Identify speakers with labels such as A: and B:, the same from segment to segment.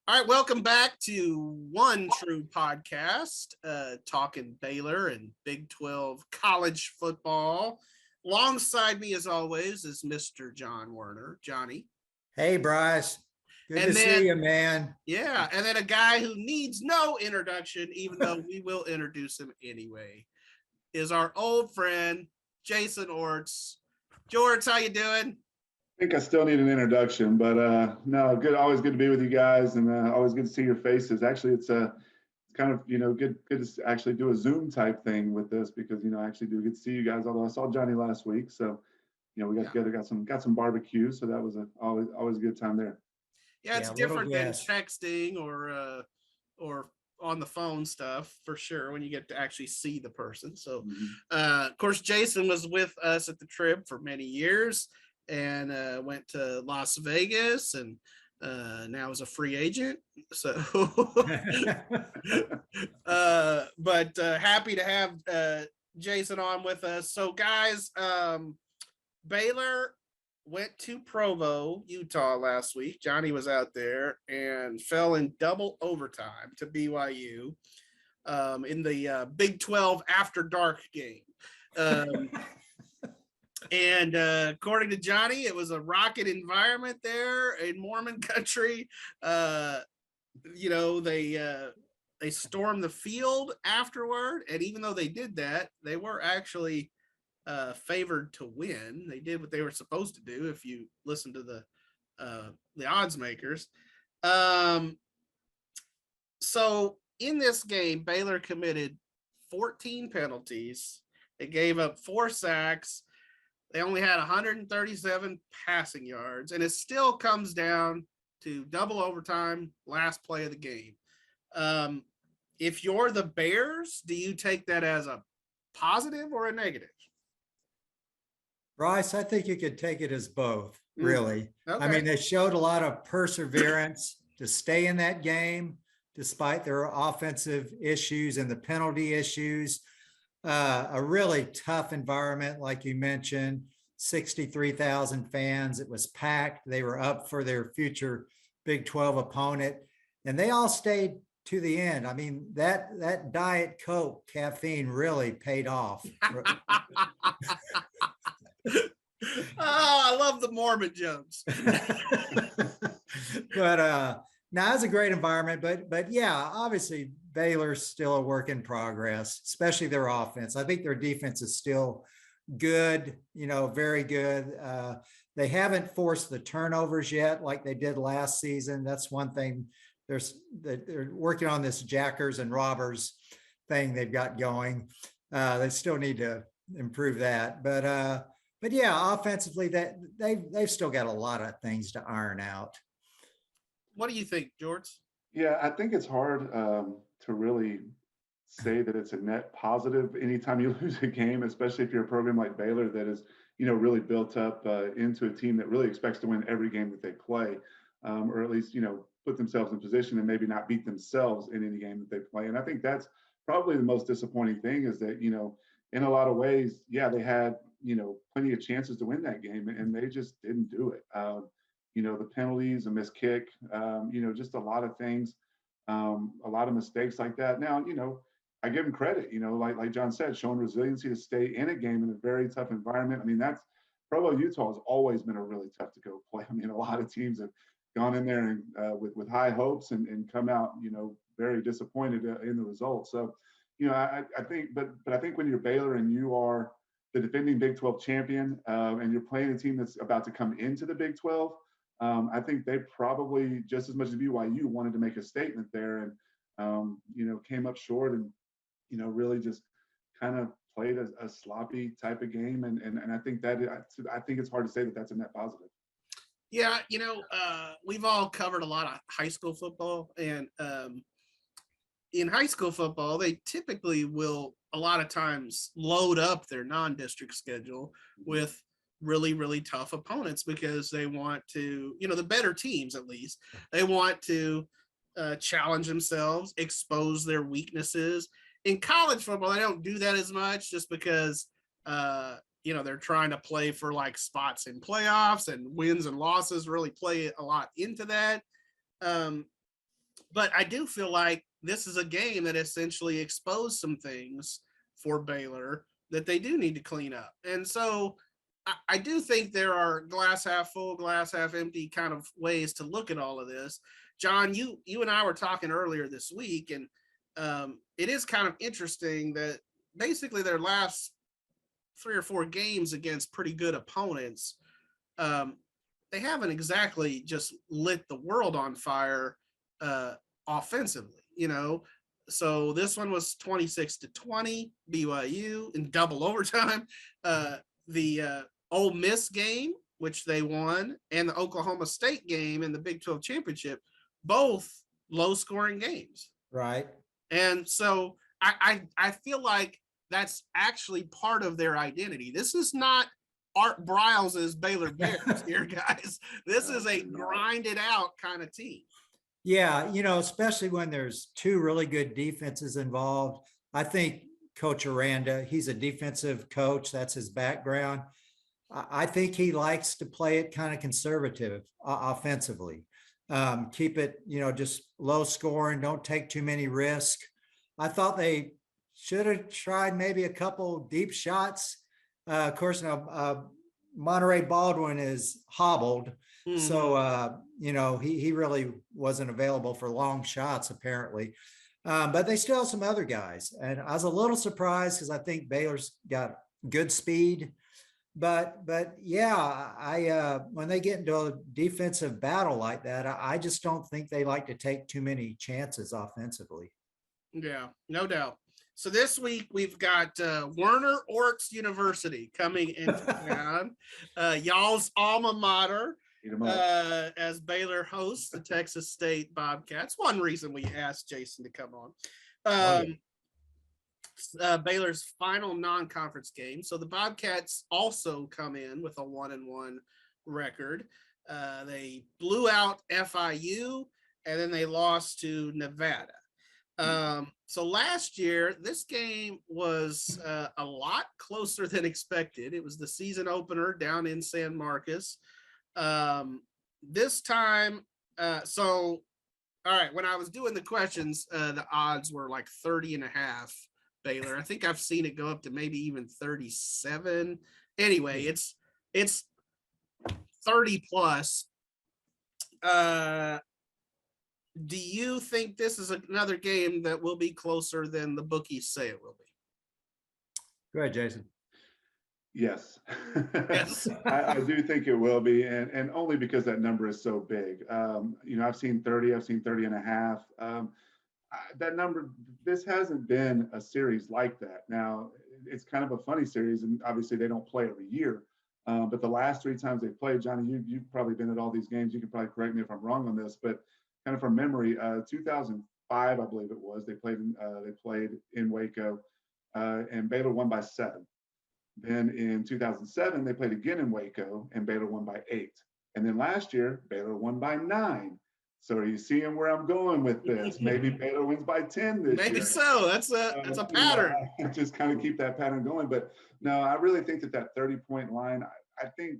A: All right, welcome back to One True Podcast, talking Baylor and Big 12 college football. Alongside me, as always, is Mr. John Werner, Johnny.
B: Hey, Bryce. Good
A: And
B: to
A: then,
B: see you, man.
A: yeah, and then a guy who needs no introduction, even though we will introduce him anyway, is our old friend, Jason Orts. George, how you doing?
C: I think I still need an introduction, but no, good. Always good to be with you guys, and always good to see your faces. Actually, it's kind of good to actually do a Zoom type thing with this because I actually do get to see you guys. Although I saw Johnny last week, so we got together, got some barbecue, so that was always a good time there.
A: Yeah, it's different than texting or on the phone stuff for sure when you get to actually see the person. So, of course, Jason was with us at the Trib for many years and went to Las Vegas and now is a free agent. So, but happy to have Jason on with us. So, guys, Baylor went to Provo, Utah last week. Johnny was out there and fell in double overtime to BYU in the Big 12 after dark game. And according to Johnny, it was a rocket environment there in Mormon country. They stormed the field afterward. And even though they did that, they were actually favored to win. They did what they were supposed to do if you listen to the odds makers. So in this game, Baylor committed 14 penalties. They gave up 4 sacks. They only had 137 passing yards, and it still comes down to double overtime, last play of the game. If you're the Bears, do you take that as a positive or a negative?
B: Bryce, I think you could take it as both, really.
A: Okay.
B: I mean, they showed a lot of perseverance to stay in that game, despite their offensive issues and the penalty issues. A really tough environment, like you mentioned, 63,000 fans. It was packed. They were up for their future Big 12 opponent, and they all stayed to the end. I mean, that Diet Coke caffeine really paid off.
A: I love the Mormon jokes.
B: But now it's a great environment, but yeah, obviously Baylor's still a work in progress, especially their offense. I think their defense is still good, very good. They haven't forced the turnovers yet like they did last season. That's one thing. They're working on this jackers and robbers thing they've got going. They still need to improve that, but yeah, offensively, that they've still got a lot of things to iron out.
A: What do you think, George?
C: Yeah, I think it's hard to really say that it's a net positive anytime you lose a game, especially if you're a program like Baylor that is, really built up into a team that really expects to win every game that they play, or at least, put themselves in position and maybe not beat themselves in any game that they play. And I think that's probably the most disappointing thing is that, in a lot of ways, yeah, they had, plenty of chances to win that game and they just didn't do it. The penalties, a missed kick, just a lot of things, a lot of mistakes like that. Now, I give them credit, like John said, showing resiliency to stay in a game in a very tough environment. I mean, that's Provo, Utah has always been a really tough to go play. I mean, a lot of teams have gone in there and with high hopes and come out, very disappointed in the results. So, I think, but I think when you're Baylor and you are the defending Big 12 champion and you're playing a team that's about to come into the Big 12, I think they probably just as much as BYU wanted to make a statement there and, came up short and, really just kind of played a sloppy type of game. And I think I think it's hard to say that that's a net positive.
A: Yeah, we've all covered a lot of high school football, and in high school football, they typically will a lot of times load up their non-district schedule with really, really tough opponents because they want to, the better teams at least, they want to challenge themselves, expose their weaknesses. In college football, they don't do that as much just because, they're trying to play for like spots in playoffs and wins and losses really play a lot into that. But I do feel like this is a game that essentially exposed some things for Baylor that they do need to clean up. And so I do think there are glass half full, glass half empty kind of ways to look at all of this. John, you and I were talking earlier this week, and it is kind of interesting that basically their last 3 or 4 games against pretty good opponents, they haven't exactly just lit the world on fire offensively, you know. So this one was 26-20 BYU in double overtime. The Ole Miss game, which they won, and the Oklahoma State game in the Big 12 championship, both low scoring games.
B: Right.
A: And so I feel like that's actually part of their identity. This is not Art Briles' Baylor Bears here, guys. This is a grinded out kind of team.
B: Yeah, especially when there's 2 really good defenses involved. I think Coach Aranda, he's a defensive coach. That's his background. I think he likes to play it kind of conservative offensively. Keep it, just low scoring. Don't take too many risks. I thought they should have tried maybe a couple deep shots. Of course, now Monterey Baldwin is hobbled. Mm-hmm. So, he really wasn't available for long shots, apparently. But they still have some other guys. And I was a little surprised because I think Baylor's got good speed. But yeah, when they get into a defensive battle like that, I just don't think they like to take too many chances offensively.
A: Yeah, no doubt. So this week we've got Werner-Orts University coming into town, y'all's alma mater, as Baylor hosts the Texas State Bobcats. One reason we asked Jason to come on. Baylor's final non-conference game. So the Bobcats also come in with a 1-1 record. They blew out FIU, and then they lost to Nevada. So last year, this game was a lot closer than expected. It was the season opener down in San Marcos. This time, all right, when I was doing the questions, the odds were like 30.5 Baylor. I think I've seen it go up to maybe even 37. Anyway, it's 30 plus. Do you think this is another game that will be closer than the bookies say it will be?
B: Go ahead, Jason.
C: Yes.
A: Yes.
C: I do think it will be, and only because that number is so big. I've seen 30, I've seen 30.5. That number, this hasn't been a series like that. Now, it's kind of a funny series, and obviously they don't play every year. But the last 3 times they played, Johnny, you've probably been at all these games. You can probably correct me if I'm wrong on this, but kind of from memory, 2005, I believe it was, they played in Waco, and Baylor won by 7. Then in 2007, they played again in Waco, and Baylor won by 8. And then last year, Baylor won by 9. So are you seeing where I'm going with this? Maybe Baylor wins by 10 this year.
A: Maybe so. That's a pattern.
C: Just kind of keep that pattern going. But no, I really think that 30-point line, I think,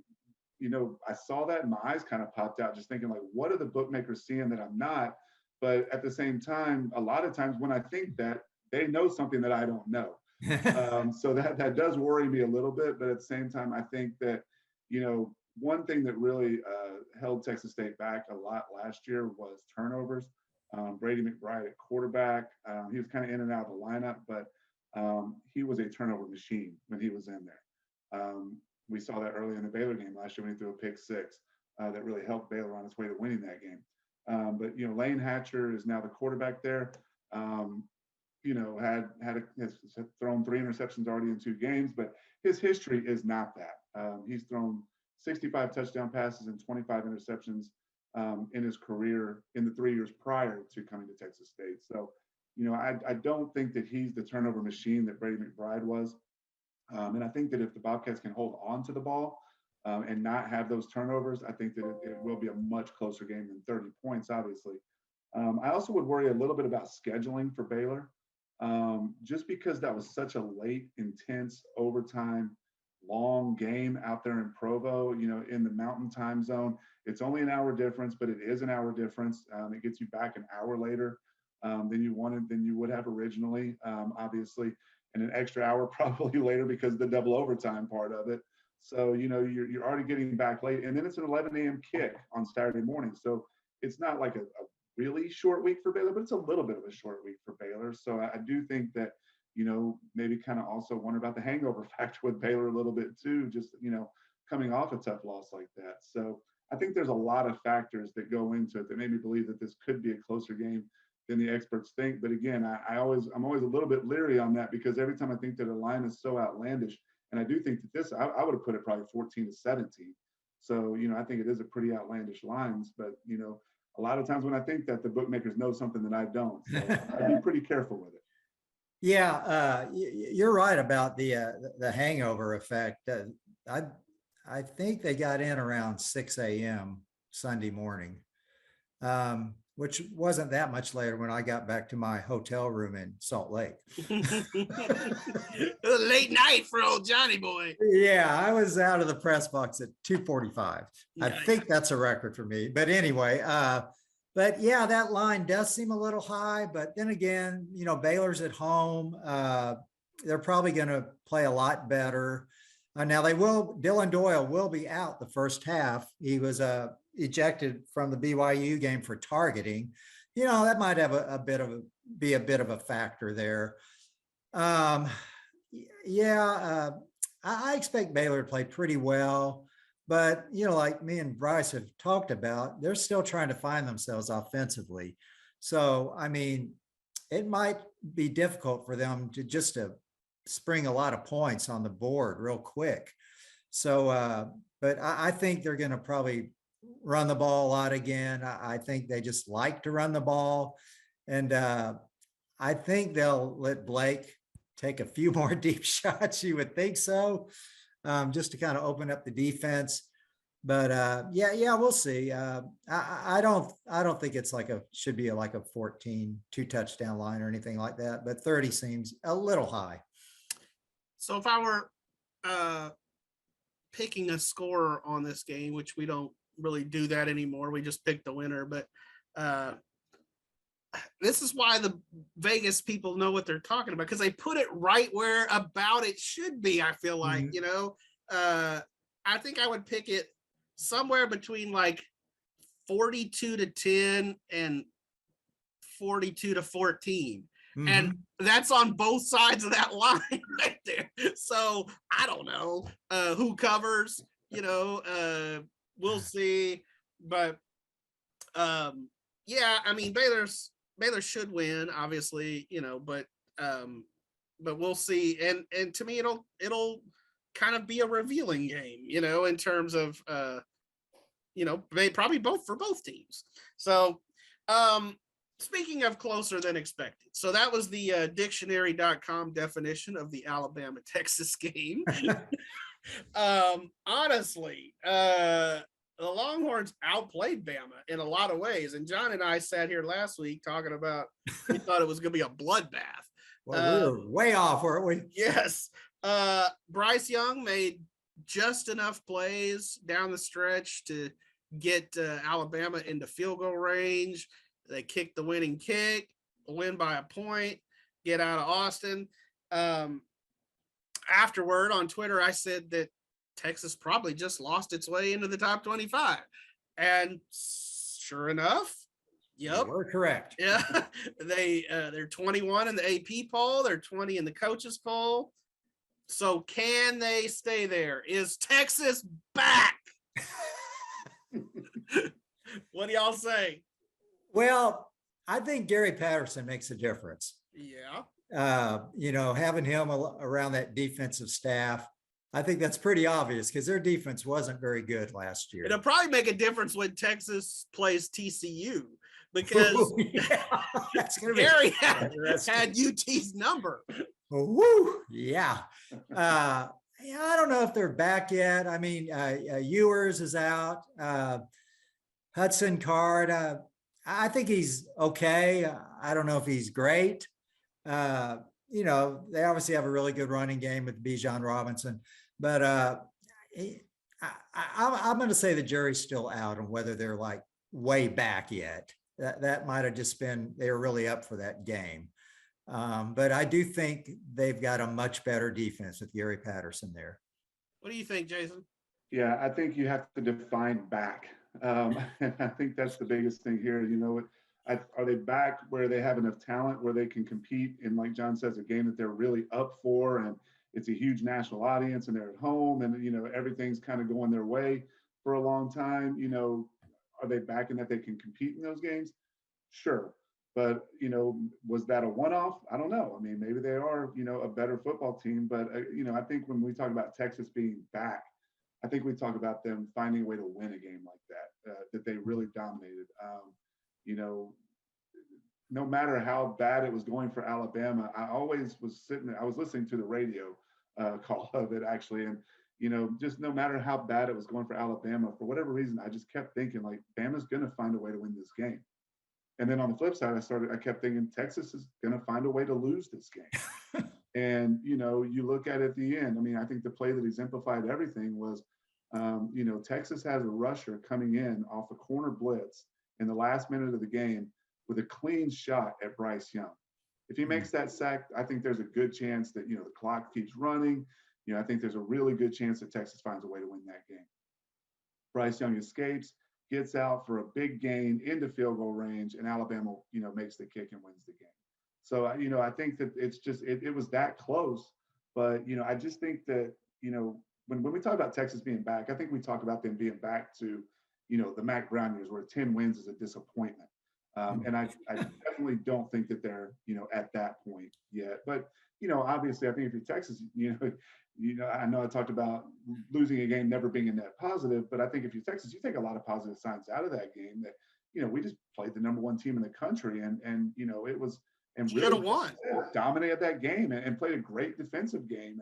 C: I saw that and my eyes kind of popped out, just thinking like, what are the bookmakers seeing that I'm not? But at the same time, a lot of times when I think that, they know something that I don't know. So that does worry me a little bit. But at the same time, I think that, one thing that really held Texas State back a lot last year was turnovers. Brady McBride at quarterback, he was kind of in and out of the lineup, but he was a turnover machine when he was in there. We saw that early in the Baylor game last year when he threw a pick 6 that really helped Baylor on its way to winning that game. But Lane Hatcher is now the quarterback there. Has thrown 3 interceptions already in 2 games, but his history is not that. He's thrown 65 touchdown passes and 25 interceptions in his career in the 3 years prior to coming to Texas State. So, I don't think that he's the turnover machine that Brady McBride was. And I think that if the Bobcats can hold on to the ball and not have those turnovers, I think that it will be a much closer game than 30 points, obviously. I also would worry a little bit about scheduling for Baylor, just because that was such a late, intense overtime long game out there in Provo, in the mountain time zone. It's only an hour difference, but it is an hour difference. It gets you back an hour later than you would have originally, obviously, and an extra hour probably later because of the double overtime part of it. So, you're already getting back late, and then it's an 11 a.m. kick on Saturday morning. So it's not like a really short week for Baylor, but it's a little bit of a short week for Baylor. So I do think that, maybe kind of also wonder about the hangover factor with Baylor a little bit too, just, coming off a tough loss like that. So I think there's a lot of factors that go into it that made me believe that this could be a closer game than the experts think. But again, I'm always a little bit leery on that because every time I think that a line is so outlandish, and I do think that this, I would have put it probably 14-17. So, I think it is a pretty outlandish lines, but, a lot of times when I think that, the bookmakers know something that I don't. So I'd be pretty careful with it.
B: Yeah, you're right about the hangover effect. I think they got in around 6 a.m. Sunday morning, which wasn't that much later when I got back to my hotel room in Salt Lake.
A: It was a late night for old Johnny boy.
B: Yeah, I was out of the press box at 2:45. I think that's a record for me. But anyway, but yeah, that line does seem a little high. But then again, Baylor's at home. They're probably going to play a lot better. Now Dylan Doyle will be out the first half. He was ejected from the BYU game for targeting. That might have be a bit of a factor there. I expect Baylor to play pretty well. But, like me and Bryce have talked about, they're still trying to find themselves offensively. So, I mean, it might be difficult for them to spring a lot of points on the board real quick. So, but I think they're going to probably run the ball a lot again. I think they just like to run the ball. And I think they'll let Blake take a few more deep shots. You would think so. Just to kind of open up the defense. But we'll see. I don't think it's should be like a 14 2-touchdown line or anything like that, but 30 seems a little high.
A: So if I were picking a score on this game, which we don't really do that anymore, we just pick the winner, but this is why the Vegas people know what they're talking about, because they put it right where about it should be. I feel like, I think I would pick it somewhere between 42-10 and 42-14. Mm-hmm. And that's on both sides of that line right there. So I don't know who covers, we'll see. But I mean, Baylor should win, obviously, but we'll see. And to me, it'll kind of be a revealing game, in terms of, probably both for both teams. So, speaking of closer than expected, so that was the dictionary.com definition of the Alabama-Texas game. Honestly, the Longhorns outplayed Bama in a lot of ways. And John and I sat here last week talking about, we thought it was going to be a bloodbath.
B: Well, we were way off, weren't we?
A: Yes. Bryce Young made just enough plays down the stretch to get Alabama into field goal range. They kicked the winning kick, win by a point, get out of Austin. Afterward on Twitter, I said that Texas probably just lost its way into the top 25. And sure enough, yep.
B: We're correct.
A: Yeah. They're 21 in the AP poll. They're 20 in the coaches poll. So can they stay there? Is Texas back? What do y'all say?
B: Well, I think Gary Patterson makes a difference.
A: Yeah.
B: Having him around that defensive staff, I think that's pretty obvious because their defense wasn't very good last year.
A: It'll probably make a difference when Texas plays TCU because
B: that's gonna
A: Gary had UT's number.
B: Woo! Yeah. I don't know if they're back yet. I mean, Ewers is out. Hudson Card, I think he's okay. I don't know if he's great. They obviously have a really good running game with Bijan Robinson. But I'm going to say the jury's still out on whether they're like way back yet. That might have just been, they were really up for that game. But I do think they've got a much better defense with Gary Patterson there.
A: What do you think, Jason?
C: Yeah, I think you have to define back. And I think that's the biggest thing here. You know, are they back where they have enough talent where they can compete in, like John says, a game that they're really up for, and it's a huge national audience and they're at home and, you know, everything's kind of going their way for a long time. You know, are they back in that they can compete in those games? Sure. But, you know, was that a one-off? I don't know. I mean, maybe they are, you know, a better football team. But, you know, I think when we talk about Texas being back, I think we talk about them finding a way to win a game like that they really dominated. You know, no matter how bad it was going for Alabama, I always was sitting there, I was listening to the radio call of it actually. And, you know, just no matter how bad it was going for Alabama, for whatever reason, I just kept thinking like, Bama's going to find a way to win this game. And then on the flip side, I kept thinking Texas is going to find a way to lose this game. And, you know, you look at it at the end. I mean, I think the play that exemplified everything was, you know, Texas has a rusher coming in off a corner blitz in the last minute of the game with a clean shot at Bryce Young. If he makes that sack, I think there's a good chance that, you know, the clock keeps running. You know, I think there's a really good chance that Texas finds a way to win that game. Bryce Young escapes, gets out for a big gain into field goal range, and Alabama, you know, makes the kick and wins the game. So, you know, I think that it's just, it was that close. But, you know, I just think that, you know, when we talk about Texas being back, I think we talk about them being back to, you know, the Mac Brown years where 10 wins is a disappointment. And I definitely don't think that they're, you know, at that point yet. But, you know, obviously, I think if you're Texas, you know, I know I talked about losing a game never being a net positive, but I think if you're Texas, you take a lot of positive signs out of that game that, you know, we just played the #1 team in the country and you know, it was, and really
A: won.
C: Dominated that game and played a great defensive game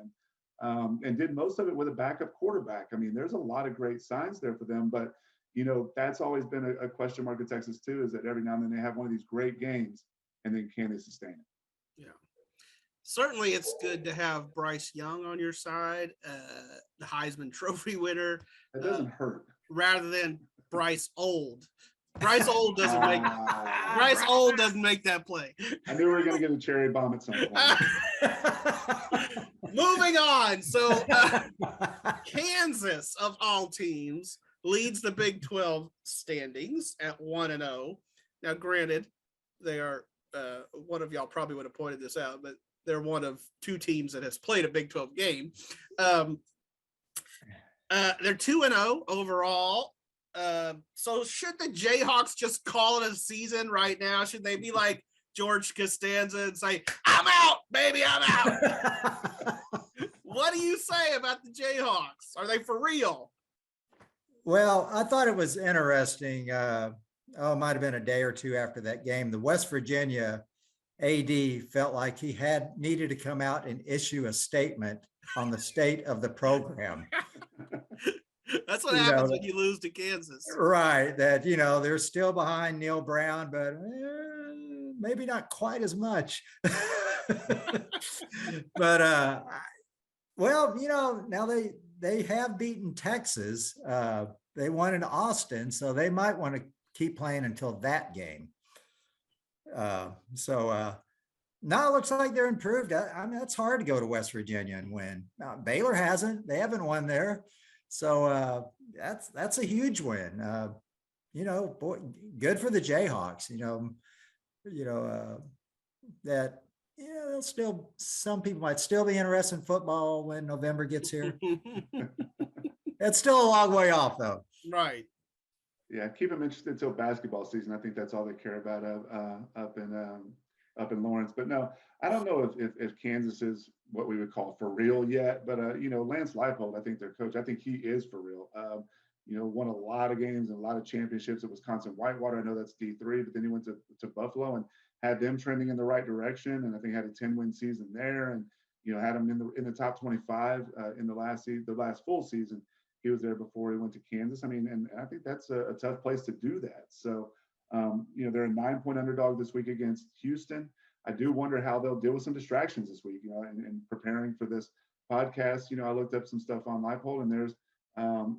C: and did most of it with a backup quarterback. I mean, there's a lot of great signs there for them, but you know, that's always been a question mark at Texas too, is that every now and then they have one of these great games and then can they sustain it?
A: Yeah. Certainly it's good to have Bryce Young on your side, the Heisman Trophy winner.
C: It doesn't hurt.
A: Rather than Bryce Old. Bryce Old doesn't make Bryce Old doesn't make that play.
C: I knew we were going to get a cherry bomb at some point.
A: Moving on. So Kansas, of all teams, leads the Big 12 standings at 1-0. Now, granted, they are one of y'all probably would have pointed this out, but they're one of two teams that has played a Big 12 game. They're 2-0 overall. So should the Jayhawks just call it a season right now? Should they be like George Costanza and say, I'm out, baby, I'm out? What do you say about the Jayhawks? Are they for real?
B: Well, I thought it was interesting. It might have been a day or two after that game. The West Virginia AD felt like he needed to come out and issue a statement on the state of the program.
A: That's what happens when you lose to Kansas.
B: Right. That, you know, they're still behind Neil Brown, but maybe not quite as much. But, well, you know, now they have beaten Texas. They won in Austin, so they might want to keep playing until that game. Now it looks like they're improved. I mean, it's hard to go to West Virginia and win. Baylor hasn't. They haven't won there. So that's a huge win. You know, boy, good for the Jayhawks. That they'll still, some people might still be interested in football when November gets here. It's still a long way off, though.
A: Right.
C: Yeah, keep them interested until basketball season. I think that's all they care about up in Lawrence. But no, I don't know if Kansas is what we would call for real yet. But you know, Lance Leipold, I think their coach, I think he is for real. You know, won a lot of games and a lot of championships at Wisconsin Whitewater. I know that's D3, but then he went to Buffalo and had them trending in the right direction. And I think had a 10-win season there, and you know, had them in the top 25 in the last full season. He was there before he went to Kansas. I mean, and I think that's a tough place to do that. So, you know, they're a 9-point underdog this week against Houston. I do wonder how they'll deal with some distractions this week, you know, and preparing for this podcasts, I looked up some stuff on Leipold, and there's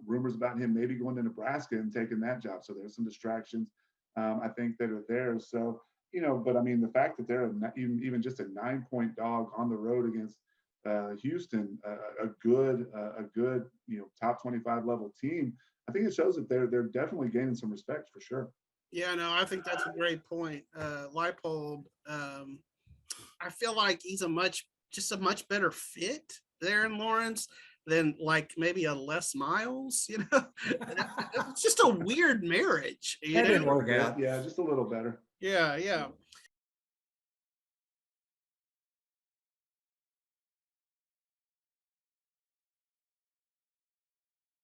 C: rumors about him maybe going to Nebraska and taking that job. So there's some distractions, I think, that are there. So, but I mean, the fact that they're even just a 9-point dog on the road against Houston, a good, top 25 level team, I think it shows that they're definitely gaining some respect for sure.
A: Yeah, no, I think that's a great point. Leipold, I feel like he's a much better fit there in Lawrence than like maybe a Les Miles, It's just a weird marriage.
B: That didn't work out.
C: Yeah, just a little better.
A: Yeah.